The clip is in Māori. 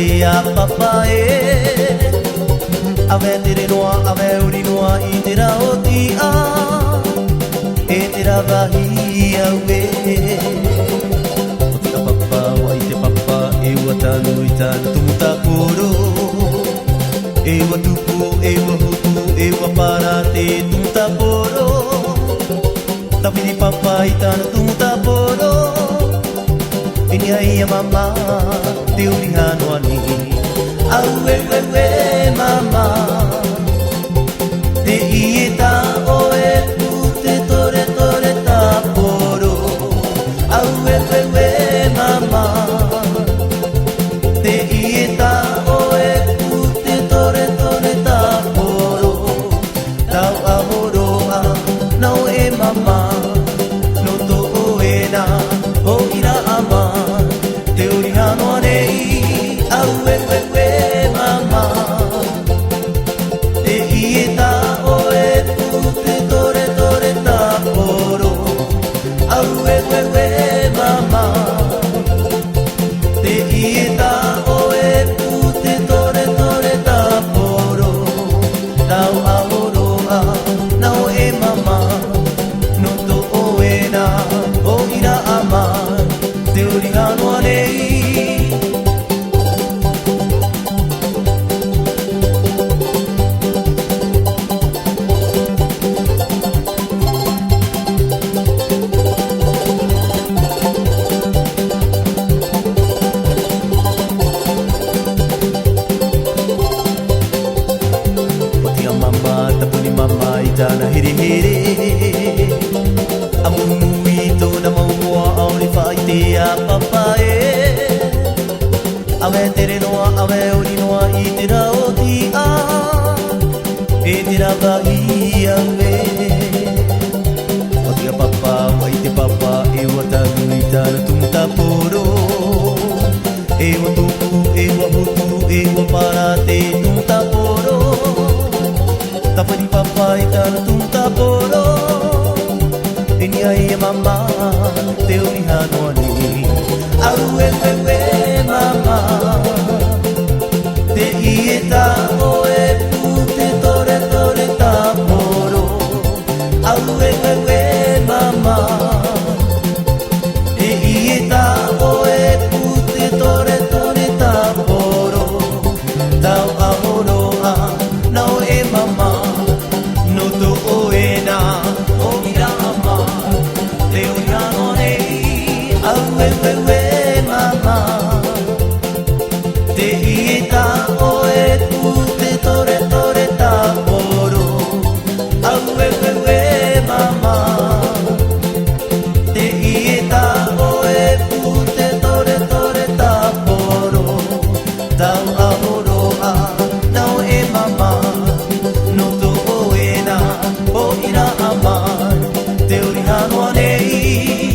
te a papa e ave tere noa ave uri noa I te rao ti a e te rawahi au e o te a papa wa I te papa e ua tanu I tana tumuta koro e ua tupu e ua hupu e ua para te tumuta poro tapini papa I tana tumuta poro Ini ai mama te uri hano ani au e mama te ie ta o e pute tore tore ta poro au e mama te ie ta o e pute tore tore ta poro tau amoroa nau e mama no to o e na o ira ama te uri hano anei au e mama te ie ta o e pute tore tore ta poro au e mama te ie ta o e pute tore tore ta poro tau amoroa nau e mama no to o e na o ira ama te uri hano anei Tapuni mama I tana hiri hiri Amungu I tōna maumua auri whai te a papa e Awe tere noa, awe uri noa I te rao ti a E te rawahi au e O te a papa, wai te papa E ua tanu I tana tumuta poro E ua tupu, e ua hutu, e ua para te tumuta poro Tapani papa I tana tumuta poro Ini ai mama te uri hano ani Au e mama Te ie ta o e pute tore tore ta poro Au e mama Te ie ta o e pute tore tore ta poro Tau amoroa nau e mama No to o e na o ira ama Te uri hano nei Au e mama Te ie ta o e pute tore tore ta poro Au e mama Te ie ta o e pute tore tore ta poro Tau amoroa nau e mama No to o e na o ira ama Te uri hano anei